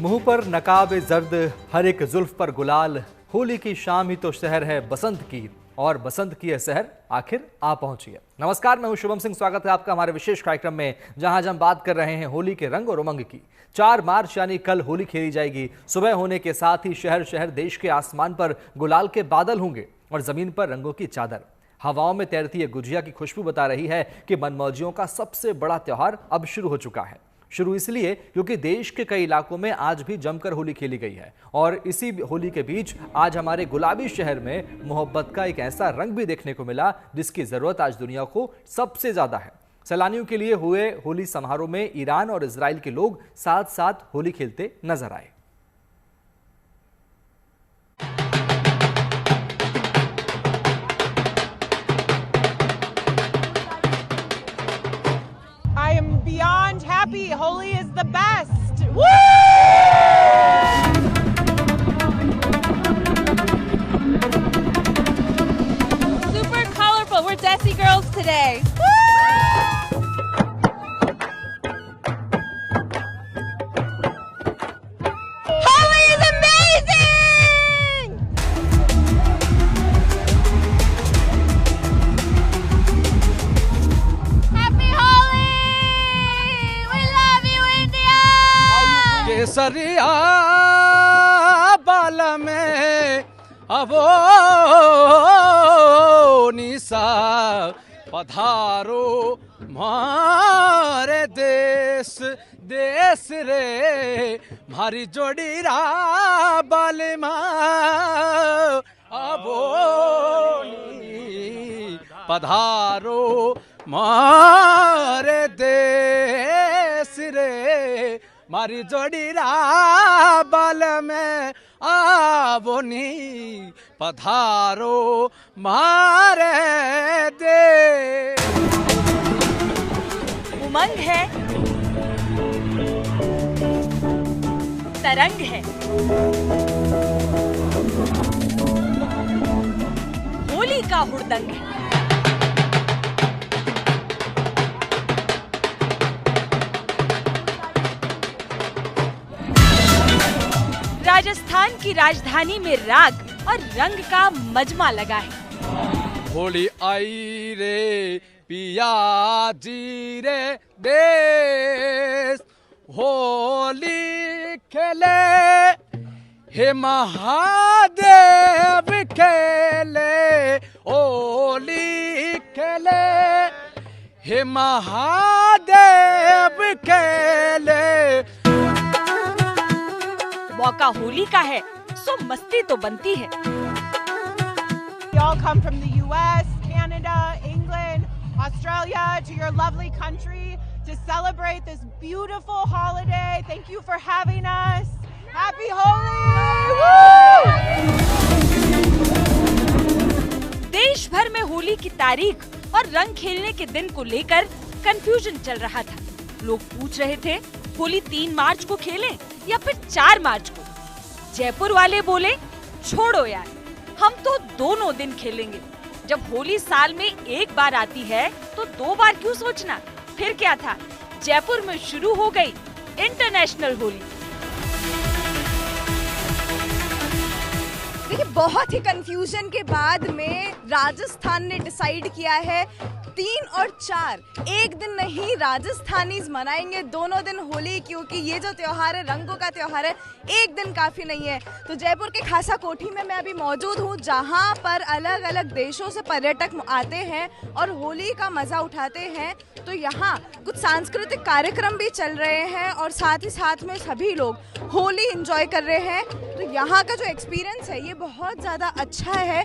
मुंह पर नकाब जर्द, हर एक जुल्फ पर गुलाल, होली की शाम ही तो शहर है बसंत की, और बसंत की यह शहर आखिर आ पहुंची है। नमस्कार, मैं हूं शुभम सिंह। स्वागत है आपका हमारे विशेष कार्यक्रम में, जहां आज हम बात कर रहे हैं होली के रंग और उमंग की। 4 मार्च यानी कल होली खेली जाएगी। सुबह होने के साथ ही शहर शहर देश के आसमान पर गुलाल के बादल होंगे और जमीन पर रंगों की चादर। हवाओं में तैरती ये गुजिया की खुशबू बता रही है कि मनमौजियों का सबसे बड़ा त्योहार अब शुरू हो चुका है। शुरू इसलिए क्योंकि देश के कई इलाकों में आज भी जमकर होली खेली गई है, और इसी होली के बीच आज हमारे गुलाबी शहर में मोहब्बत का एक ऐसा रंग भी देखने को मिला जिसकी जरूरत आज दुनिया को सबसे ज्यादा है। सैलानियों के लिए हुए होली समारोह में ईरान और इजराइल के लोग साथ साथ होली खेलते नजर आए। I am beyond happy. Holi is the best. Woo! Super colorful. We're Desi girls today. Woo! Holi is amazing! Happy Holi! We love you, India! केसरिया बाल में अवो निशा पधारो मारे देश देश रे मारी जोड़ीरा बाल में अवो पधारो मारे देश रे मारी जोड़ीरा बाल में आवोनी पधारो मारे दे। उमंग है, तरंग है, होली का हुड़दंग है। राजस्थान की राजधानी में राग और रंग का मजमा लगा है। होली आई रे पिया जी रे देश, होली खेले हे महादेव खेले, होली खेले हे महादेव खेले। मौका होली का है, सो मस्ती तो बनती है। We all come from the US, Canada, England, Australia to your lovely country to celebrate this beautiful holiday. Thank you for having us. Happy Holi! Woo! देश भर में होली की तारीख और रंग खेलने के दिन को लेकर कंफ्यूजन चल रहा था। लोग पूछ रहे थे होली 3 मार्च को खेलें या फिर 4 मार्च को। जयपुर वाले बोले छोड़ो यार, हम तो दोनों दिन खेलेंगे। जब होली साल में एक बार आती है तो 2 बार क्यों सोचना। फिर क्या था, जयपुर में शुरू हो गई इंटरनेशनल होली। देखिए, बहुत ही कंफ्यूजन के बाद में राजस्थान ने डिसाइड किया है 3 और 4 एक दिन नहीं राजस्थानीज मनाएंगे दोनों दिन होली, क्योंकि ये जो त्योहार है रंगों का त्योहार है, एक दिन काफी नहीं है। तो जयपुर के खासा कोठी में मैं अभी मौजूद हूँ, जहाँ पर अलग अलग देशों से पर्यटक आते हैं और होली का मजा उठाते हैं। तो यहाँ कुछ सांस्कृतिक कार्यक्रम भी चल रहे हैं और साथ ही साथ में सभी लोग होली एंजॉय कर रहे हैं। तो यहाँ का जो एक्सपीरियंस है ये बहुत ज्यादा अच्छा है।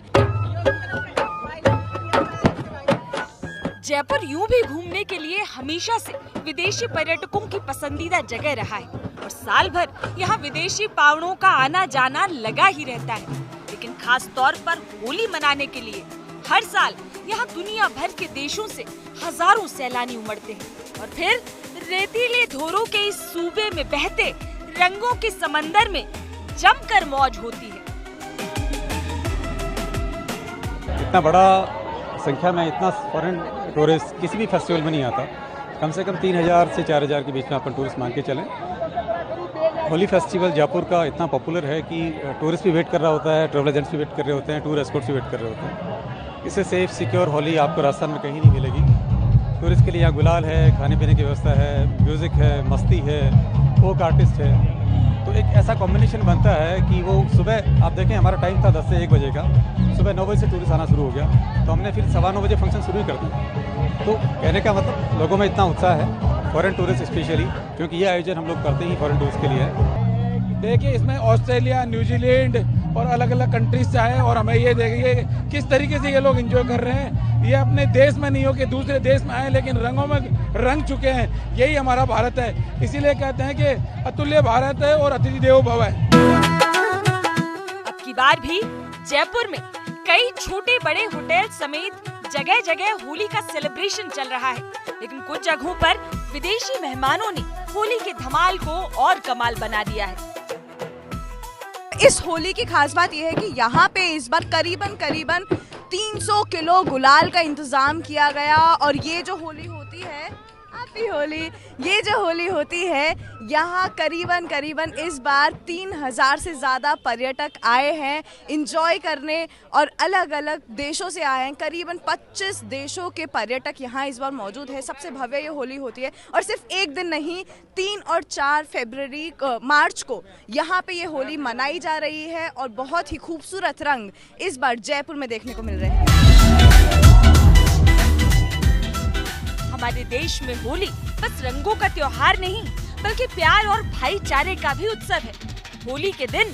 जयपुर यूं भी घूमने के लिए हमेशा से विदेशी पर्यटकों की पसंदीदा जगह रहा है, और साल भर यहाँ विदेशी पावड़ों का आना जाना लगा ही रहता है। लेकिन खास तौर पर होली मनाने के लिए हर साल यहाँ दुनिया भर के देशों से हजारों सैलानी उमड़ते हैं, और फिर रेतीले धोरों के इस सूबे में बहते रंगों के समंदर में जमकर मौज होती है। इतना बड़ा संख्या में इतना फॉरेन टूरिस्ट किसी भी फेस्टिवल में नहीं आता। कम से कम 3000 से 4000 के बीच में अपन टूरिस्ट मान के चलें। होली फेस्टिवल जयपुर का इतना पॉपुलर है कि टूरिस्ट भी वेट कर रहा होता है, ट्रैवल एजेंट्स भी वेट कर रहे होते हैं, टूर एस्कॉर्ट्स भी वेट कर रहे होते हैं। इससे सेफ सिक्योर होली आपको राजस्थान में कहीं नहीं मिलेगी। टूरिस्ट के लिए यहाँ गुलाल है, खाने पीने की व्यवस्था है, म्यूज़िक है, मस्ती है, फोक आर्टिस्ट है। तो एक ऐसा कॉम्बिनेशन बनता है कि वो सुबह आप देखें, हमारा टाइम था 10 से 1 बजे का, सुबह 9 बजे से टूरिस्ट आना शुरू हो गया, तो हमने फिर 9:15 बजे फंक्शन शुरू ही कर दिया। तो कहने का मतलब लोगों में इतना उत्साह है, फॉरेन टूरिस्ट स्पेशली, क्योंकि ये आयोजन हम लोग करते ही फॉरेन टूरिस्ट के लिए है। देखिए इसमें ऑस्ट्रेलिया, न्यूजीलैंड और अलग अलग कंट्रीज से आए, और हमें ये देखिए किस तरीके से ये लोग एंजॉय कर रहे हैं। ये अपने देश में नहीं हो कि दूसरे देश में आए, लेकिन रंगों में रंग चुके हैं। यही हमारा भारत है, इसीलिए कहते हैं कि अतुल्य भारत है और अतिथि देवो भव है। अब की बार भी जयपुर में कई छोटे बड़े होटल समेत जगह जगह होली का सेलिब्रेशन चल रहा है, लेकिन कुछ जगहों पर विदेशी मेहमानों ने होली के धमाल को और कमाल बना दिया है। इस होली की खास बात यह है कि यहाँ पे इस बार करीबन 300 किलो गुलाल का इंतजाम किया गया, और ये जो होली होती है, हैप्पी होली, ये जो होली होती है यहाँ करीबन इस बार 3000 से ज़्यादा पर्यटक आए हैं इंजॉय करने, और अलग अलग देशों से आए हैं। करीबन 25 देशों के पर्यटक यहाँ इस बार मौजूद है। सबसे भव्य ये होली होती है, और सिर्फ एक दिन नहीं, 3 और 4 मार्च को यहाँ पे ये होली मनाई जा रही है, और बहुत ही खूबसूरत रंग इस बार जयपुर में देखने को मिल रहे हैं। हमारे देश में होली बस रंगों का त्योहार नहीं, बल्कि प्यार और भाईचारे का भी उत्सव है। होली के दिन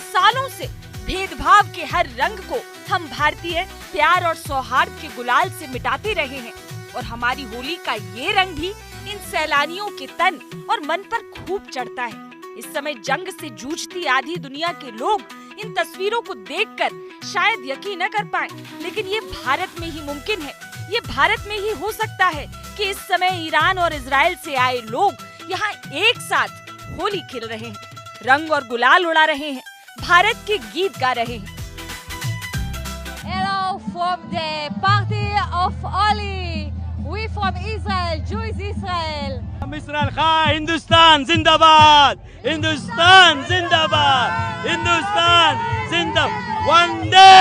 सालों से भेदभाव के हर रंग को हम भारतीय प्यार और सौहार्द के गुलाल से मिटाते रहे हैं, और हमारी होली का ये रंग भी इन सैलानियों के तन और मन पर खूब चढ़ता है। इस समय जंग से जूझती आधी दुनिया के लोग इन तस्वीरों को देखकर शायद यकीन न कर पाए, लेकिन ये भारत में ही मुमकिन है। ये भारत में ही हो सकता है कि इस समय ईरान और इजराइल से आए लोग यहाँ एक साथ होली खेल रहे हैं, रंग और गुलाल उड़ा रहे हैं, भारत के गीत गा रहे हैं। Hello from the party of Holi. We from Israel, Jewish Israel. Israel खा, हिंदुस्तान जिंदाबाद, हिंदुस्तान जिंदाबाद, हिंदुस्तान जिंदाबाद, Vande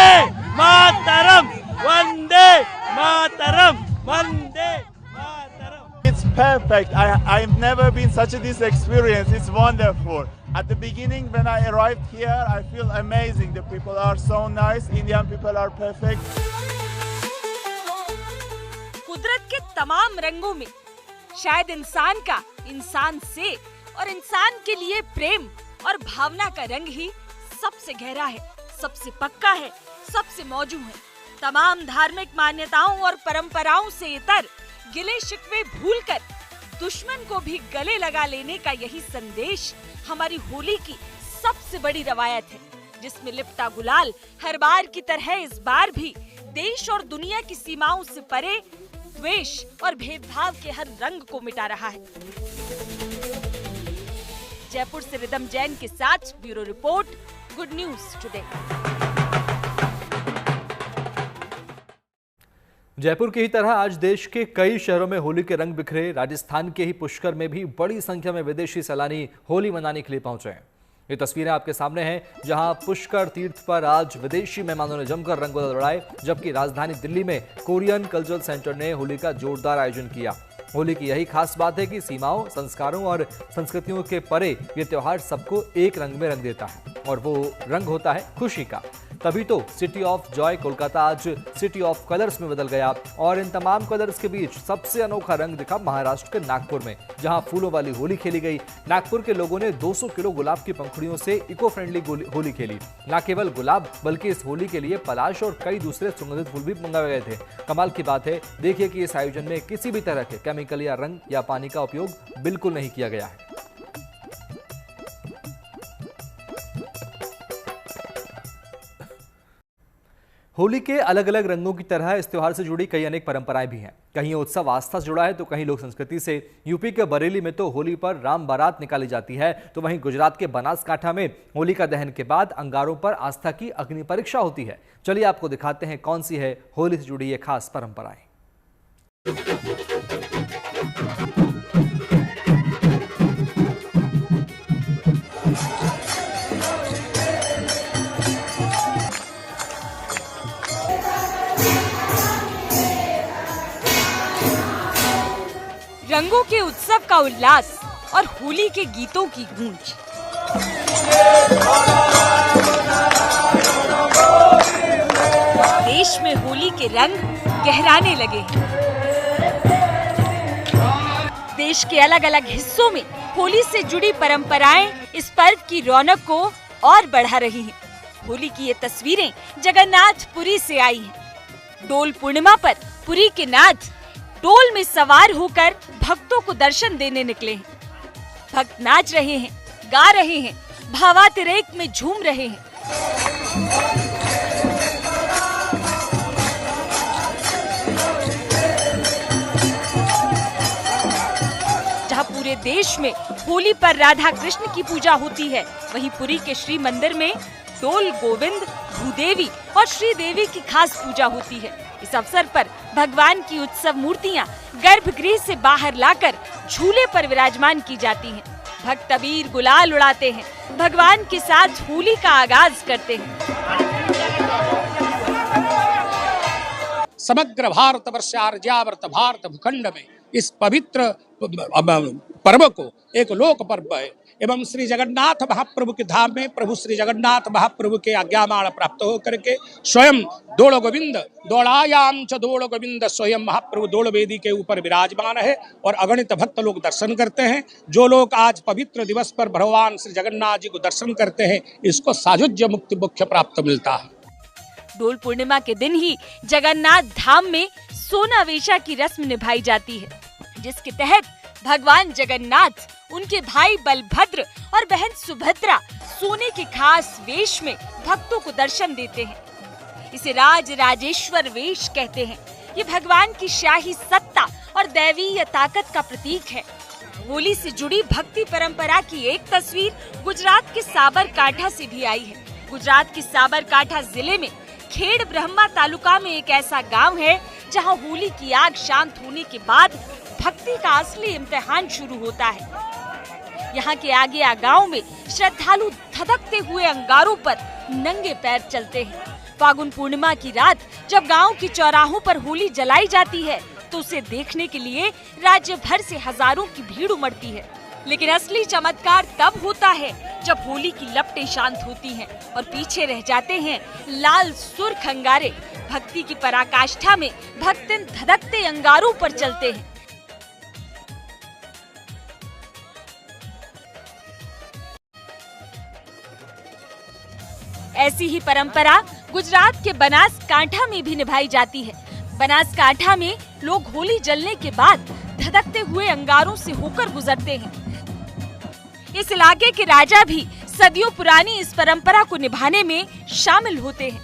Mataram, Vande Mataram, Vande Mataram. It's perfect. I've never been such a this experience. It's wonderful. At the beginning when I arrived here, I feel amazing. The people are so nice. Indian people are perfect. कुदरत के तमाम रंगों में शायद इंसान का इंसान से और इंसान के लिए प्रेम और भावना का रंग ही सबसे गहरा है, सबसे पक्का है, सबसे मौजूद है। तमाम धार्मिक मान्यताओं और परंपराओं से इतर गिले शिकवे भूलकर दुश्मन को भी गले लगा लेने का यही संदेश हमारी होली की सबसे बड़ी रवायत है, जिसमें लिपटा गुलाल हर बार की तरह इस बार भी देश और दुनिया की सीमाओं से परे द्वेष और भेदभाव के हर रंग को मिटा रहा है। जयपुर से रिदम जैन के साथ bureau report, good news today. Jaipur की ही तरह आज देश के कई शहरों में होली के रंग बिखरे। राजस्थान के ही पुष्कर में भी बड़ी संख्या में विदेशी सैलानी होली मनाने के लिए पहुंचे हैं। ये तस्वीरें आपके सामने हैं, जहां पुष्कर तीर्थ पर आज विदेशी मेहमानों ने जमकर रंग गुलाल उड़ाए, जबकि राजधानी दिल्ली में कोरियन कल्चरल सेंटर ने होली का जोरदार आयोजन किया। होली की यही खास बात है कि सीमाओं, संस्कारों और संस्कृतियों के परे ये त्योहार सबको एक रंग में रंग देता है, और वो रंग होता है खुशी का। तभी तो सिटी ऑफ जॉय कोलकाता आज सिटी ऑफ कलर्स में बदल गया, और इन तमाम कलर्स के बीच सबसे अनोखा रंग दिखा महाराष्ट्र के नागपुर में, जहां फूलों वाली होली खेली गई। नागपुर के लोगों ने 200 किलो गुलाब की पंखुड़ियों से इको फ्रेंडली होली खेली। न केवल गुलाब, बल्कि इस होली के लिए पलाश और कई दूसरे सुगंधित फूल भी मंगाए गए थे। कमाल की बात है, देखिए कि इस आयोजन में किसी भी तरह के केमिकल या रंग या पानी का उपयोग बिल्कुल नहीं किया गया है। होली के अलग अलग रंगों की तरह इस त्योहार से जुड़ी कई अनेक परंपराएं भी हैं। कहीं उत्सव आस्था से जुड़ा है तो कहीं लोक संस्कृति से। यूपी के बरेली में तो होली पर राम बारात निकाली जाती है, तो वहीं गुजरात के बनासकांठा में होलिका दहन के बाद अंगारों पर आस्था की अग्नि परीक्षा होती है। चलिए आपको दिखाते हैं कौन सी है होली से जुड़ी ये खास परंपराएं। रंगों के उत्सव का उल्लास और होली के गीतों की गूंज। देश में होली के रंग गहराने लगे हैं। देश के अलग अलग हिस्सों में होली से जुड़ी परंपराएं इस पर्व की रौनक को और बढ़ा रही हैं। होली की ये तस्वीरें जगन्नाथपुरी से आई हैं। डोल पूर्णिमा पर पुरी के नाथ डोल में सवार होकर भक्तों को दर्शन देने निकले हैं। भक्त नाच रहे हैं, गा रहे हैं, भावातिरेक में झूम रहे हैं। जहां पूरे देश में होली पर राधा कृष्ण की पूजा होती है, वहीं पुरी के श्री मंदिर में डोल गोविंद, भूदेवी और श्रीदेवी की खास पूजा होती है। इस अवसर पर भगवान की उत्सव मूर्तियां गर्भगृह से बाहर लाकर झूले पर विराजमान की जाती हैं। भक्त अबीर गुलाल उड़ाते हैं, भगवान के साथ होली का आगाज करते हैं। समग्र भारतवर्ष आर्यावर्त भारत भूखंड में इस पवित्र पर्व को एक लोक पर्व है एवं श्री जगन्नाथ महाप्रभु के धाम में प्रभु श्री जगन्नाथ महाप्रभु के आज्ञामाण प्राप्त होकर के स्वयं दोल गोविंद दोड़ायाम च दोल गोविंद स्वयं महाप्रभु दोल वेदी के ऊपर विराजमान है और अगणित भक्त लोग दर्शन करते हैं। जो लोग आज पवित्र दिवस पर भगवान श्री जगन्नाथ जी को दर्शन करते हैं, इसको सायुज्य मुक्ति मोक्ष प्राप्त मिलता है। डोल पूर्णिमा के दिन ही जगन्नाथ धाम में सोना वेशा की रस्म निभाई जाती है, जिसके तहत भगवान जगन्नाथ, उनके भाई बलभद्र और बहन सुभद्रा सोने के खास वेश में भक्तों को दर्शन देते हैं। इसे राज राजेश्वर वेश कहते हैं। ये भगवान की शाही सत्ता और दैवीय ताकत का प्रतीक है। होली से जुड़ी भक्ति परंपरा की एक तस्वीर गुजरात के साबरकांठा से भी आई है। गुजरात के साबरकांठा जिले में खेड़ ब्रह्मा तालुका में एक ऐसा गांव है जहां होली की आग शांत होने के बाद भक्ति का असली इम्तिहान शुरू होता है। यहाँ के आगे गांव में श्रद्धालु धधकते हुए अंगारों पर नंगे पैर चलते हैं। फागुन पूर्णिमा की रात जब गांव के चौराहों पर होली जलाई जाती है तो उसे देखने के लिए राज्य भर से हजारों की भीड़ उमड़ती है। लेकिन असली चमत्कार तब होता है जब होली की लपटें शांत होती हैं और पीछे रह जाते हैं लाल सुर्ख अंगारे। भक्ति की पराकाष्ठा में भक्तजन धधकते अंगारों पर चलते हैं। ऐसी ही परंपरा गुजरात के बनासकांठा में भी निभाई जाती है। बनासकांठा में लोग होली जलने के बाद धधकते हुए अंगारों से होकर गुजरते हैं। इस इलाके के राजा भी सदियों पुरानी इस परंपरा को निभाने में शामिल होते हैं।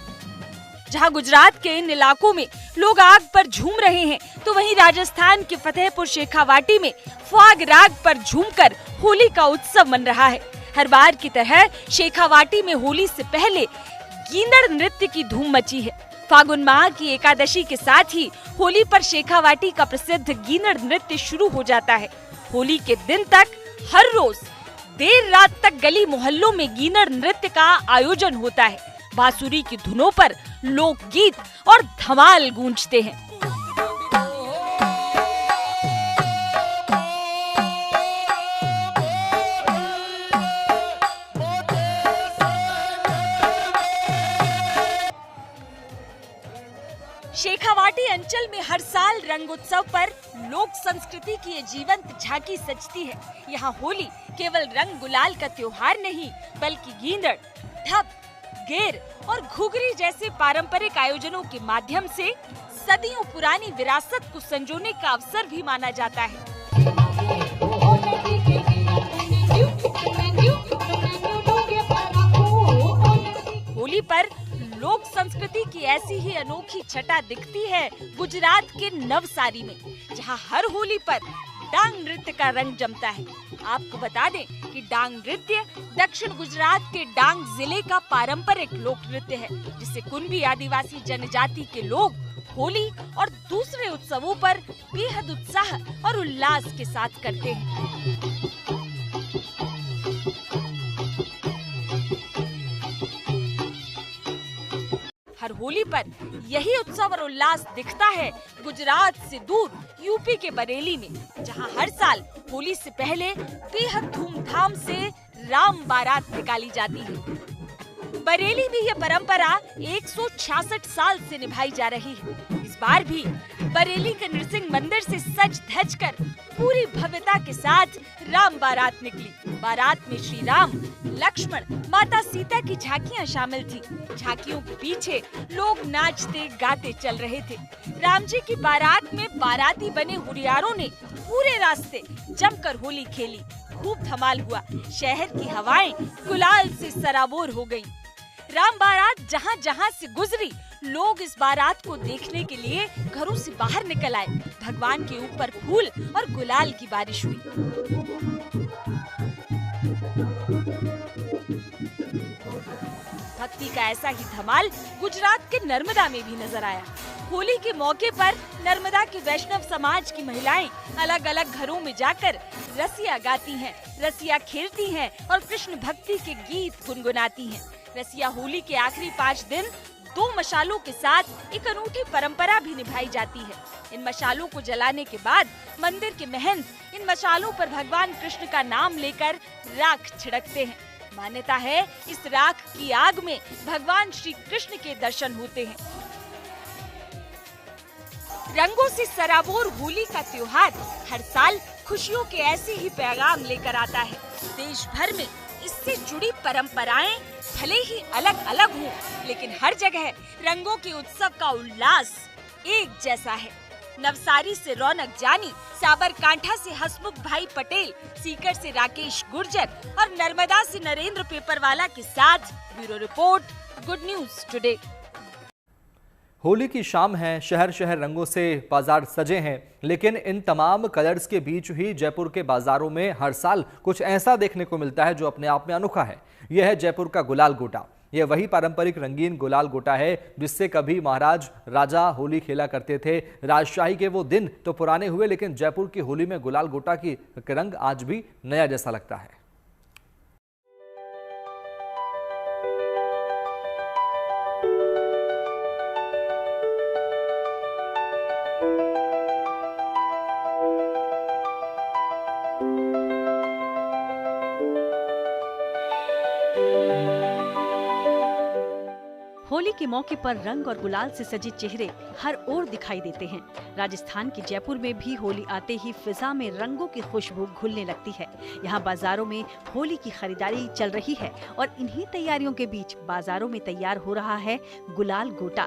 जहां गुजरात के इन इलाकों में लोग आग पर झूम रहे हैं, तो वहीं राजस्थान के फतेहपुर शेखावाटी में फाग राग पर झूमकर होली का उत्सव मन रहा है। हर बार की तरह शेखावाटी में होली से पहले गींदड़ नृत्य की धूम मची है। फागुन माह की एकादशी के साथ ही होली पर शेखावाटी का प्रसिद्ध गींदड़ नृत्य शुरू हो जाता है। होली के दिन तक हर रोज देर रात तक गली मोहल्लों में गींदड़ नृत्य का आयोजन होता है। बांसुरी की धुनों पर लोकगीत और धमाल गूंजते हैं। शेखावाटी अंचल में हर साल रंग उत्सव पर लोक संस्कृति की ये जीवंत झांकी सजती है। यहाँ होली केवल रंग गुलाल का त्योहार नहीं, बल्कि गींदड़, ढप, गेर और घुघरी जैसे पारंपरिक आयोजनों के माध्यम से सदियों पुरानी विरासत को संजोने का अवसर भी माना जाता है। होली पर लोक संस्कृति की ऐसी ही अनोखी छटा दिखती है गुजरात के नवसारी में, जहां हर होली पर डांग नृत्य का रंग जमता है। आपको बता दें कि डांग नृत्य दक्षिण गुजरात के डांग जिले का पारंपरिक लोक नृत्य है, जिसे कुनबी आदिवासी जनजाति के लोग होली और दूसरे उत्सवों पर बेहद उत्साह और उल्लास के साथ करते हैं। हर होली पर यही उत्सव और उल्लास दिखता है गुजरात से दूर यूपी के बरेली में, जहां हर साल होली से पहले बेहद धूमधाम से राम बारात निकाली जाती है। बरेली में यह परंपरा 166 साल से निभाई जा रही है। इस बार भी बरेली के नृसिंह मंदिर से सज धज कर पूरी भव्यता के साथ राम बारात निकली। बारात में श्री राम, लक्ष्मण, माता सीता की झांकियां शामिल थी। झांकियों के पीछे लोग नाचते गाते चल रहे थे। राम जी की बारात में बाराती बने हुरियारों ने पूरे रास्ते जमकर होली खेली। खूब धमाल हुआ। शहर की हवाएं गुलाल से सराबोर हो गईं। राम बारात जहाँ जहाँ से गुजरी, लोग इस बारात को देखने के लिए घरों से बाहर निकल आए। भगवान के ऊपर फूल और गुलाल की बारिश हुई। भक्ति का ऐसा ही धमाल गुजरात के नर्मदा में भी नजर आया। होली के मौके पर नर्मदा के वैष्णव समाज की महिलाएं अलग अलग घरों में जाकर रसिया गाती हैं, रसिया खेलती हैं और कृष्ण भक्ति के गीत गुनगुनाती हैं। रसिया होली के आखिरी 5 दिन 2 मशालों के साथ एक अनूठी परंपरा भी निभाई जाती है। इन मशालों को जलाने के बाद मंदिर के महंत इन मशालों पर भगवान कृष्ण का नाम लेकर राख छिड़कते हैं। मान्यता है इस राख की आग में भगवान श्री कृष्ण के दर्शन होते हैं। रंगों से सराबोर होली का त्योहार हर साल खुशियों के ऐसे ही पैगाम लेकर आता है। देश भर में इससे जुड़ी परंपराएं भले ही अलग अलग हों, लेकिन हर जगह रंगों के उत्सव का उल्लास एक जैसा है। नवसारी से रौनक जानी, साबरकांठा से हसमुख भाई पटेल, सीकर से राकेश गुर्जर और नर्मदा से नरेंद्र पेपरवाला के साथ bureau report, good news today. Holi की शाम है, शहर शहर रंगों से बाजार सजे हैं, लेकिन इन तमाम कलर्स के बीच ही जयपुर के बाजारों में हर साल कुछ ऐसा देखने को मिलता है जो अपने आप में अनोखा है। यह है जयपुर का गुलाल गोटा। यह वही पारंपरिक रंगीन गुलाल गोटा है जिससे कभी महाराज राजा होली खेला करते थे। राजशाही के वो दिन तो पुराने हुए, लेकिन जयपुर की होली में गुलाल गोटा की रंग आज भी नया जैसा लगता है। होली के मौके पर रंग और गुलाल से सजे चेहरे हर ओर दिखाई देते हैं। राजस्थान के जयपुर में भी होली आते ही फिजा में रंगों की खुशबू घुलने लगती है। यहाँ बाजारों में होली की खरीदारी चल रही है और इन्हीं तैयारियों के बीच बाजारों में तैयार हो रहा है गुलाल गोटा।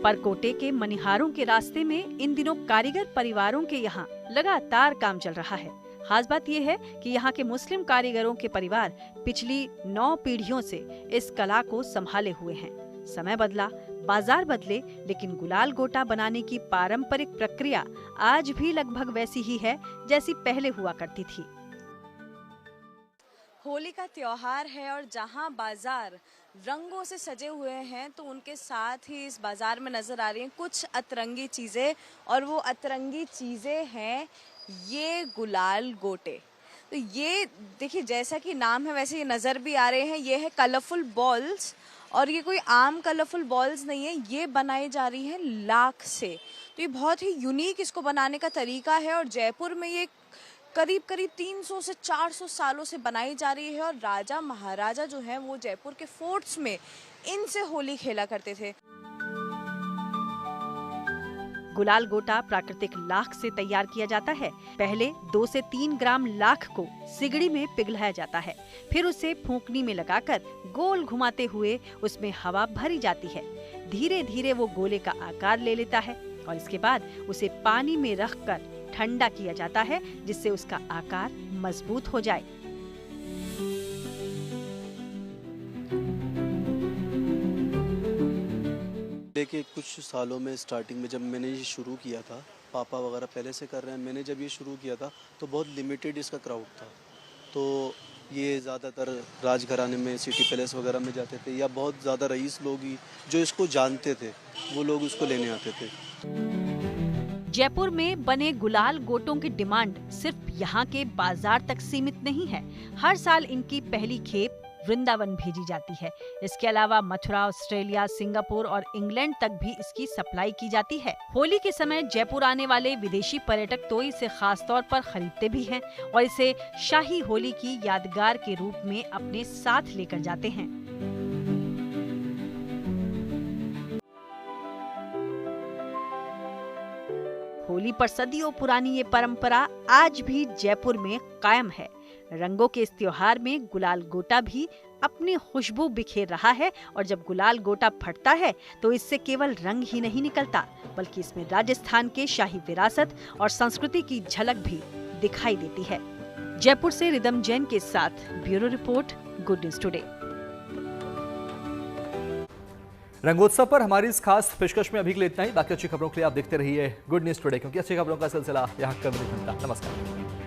परकोटे के मनिहारों के रास्ते में इन दिनों कारीगर परिवारों के यहाँ लगातार काम चल रहा है। खास बात यह है कि यहाँ के मुस्लिम कारीगरों के परिवार पिछली 9 पीढ़ियों से इस कला को संभाले हुए हैं। समय बदला, बाजार बदले, लेकिन गुलाल गोटा बनाने की पारंपरिक प्रक्रिया आज भी लगभग वैसी ही है जैसी पहले हुआ करती थी। होली का त्योहार है और जहां बाजार रंगों से सजे हुए हैं तो उनके साथ ही इस बाजार में नजर आ रही हैं कुछ अतरंगी चीजें, और वो अतरंगी चीजें हैं ये गुलाल गोटे। तो ये देखिए, जैसा कि नाम है वैसे ये नजर भी आ रहे हैं। ये है कलरफुल बॉल्स, और ये कोई आम कलरफुल बॉल्स नहीं है, ये बनाई जा रही है लाख से। तो ये बहुत ही यूनिक इसको बनाने का तरीका है और जयपुर में ये करीब 300 से 400 सालों से बनाई जा रही है। और राजा महाराजा जो हैं वो जयपुर के फोर्ट्स में इनसे होली खेला करते थे। गुलाल गोटा प्राकृतिक लाख से तैयार किया जाता है। पहले 2 से 3 ग्राम लाख को सिगड़ी में पिघलाया जाता है, फिर उसे फूंकनी में लगाकर गोल घुमाते हुए उसमें हवा भरी जाती है। धीरे धीरे वो गोले का आकार ले लेता है और इसके बाद उसे पानी में रखकर ठंडा किया जाता है जिससे उसका आकार मजबूत हो जाए। देखिए, कुछ सालों में स्टार्टिंग में जब मैंने ये शुरू किया था, पापा वगैरह पहले से कर रहे हैं, मैंने जब ये शुरू किया था तो बहुत लिमिटेड इसका क्राउड था। तो ये ज़्यादातर राजघराने में, सिटी पैलेस वगैरह में जाते थे, या बहुत ज़्यादा रईस लोग ही जो इसको जानते थे वो लोग उसको लेने आते थे। जयपुर में बने गुलाल गोटों की डिमांड सिर्फ यहाँ के बाजार तक सीमित नहीं है। हर साल इनकी पहली खेप वृंदावन भेजी जाती है। इसके अलावा मथुरा, ऑस्ट्रेलिया, सिंगापुर और इंग्लैंड तक भी इसकी सप्लाई की जाती है। होली के समय जयपुर आने वाले विदेशी पर्यटक तो इसे खास तौर पर खरीदते भी हैं और इसे शाही होली की यादगार के रूप में अपने साथ लेकर जाते हैं। होली पर सदियों पुरानी ये परंपरा आज भी जयपुर में कायम है। रंगों के इस त्योहार में गुलाल गोटा भी अपनी खुशबू बिखेर रहा है और जब गुलाल गोटा फटता है तो इससे केवल रंग ही नहीं निकलता बल्कि इसमें राजस्थान के शाही विरासत और संस्कृति की झलक भी दिखाई देती है। जयपुर से रिदम जैन के साथ bureau report, good news today. रंगोत्सव पर हमारी इस खास पेशकश में अभी के लिए इतना ही। बाकी अच्छी खबरों के लिए आप देखते रहिए गुड न्यूज टुडे, क्योंकि अच्छी खबरों का सिलसिला यहाँ कभी नहीं थमता। नमस्कार।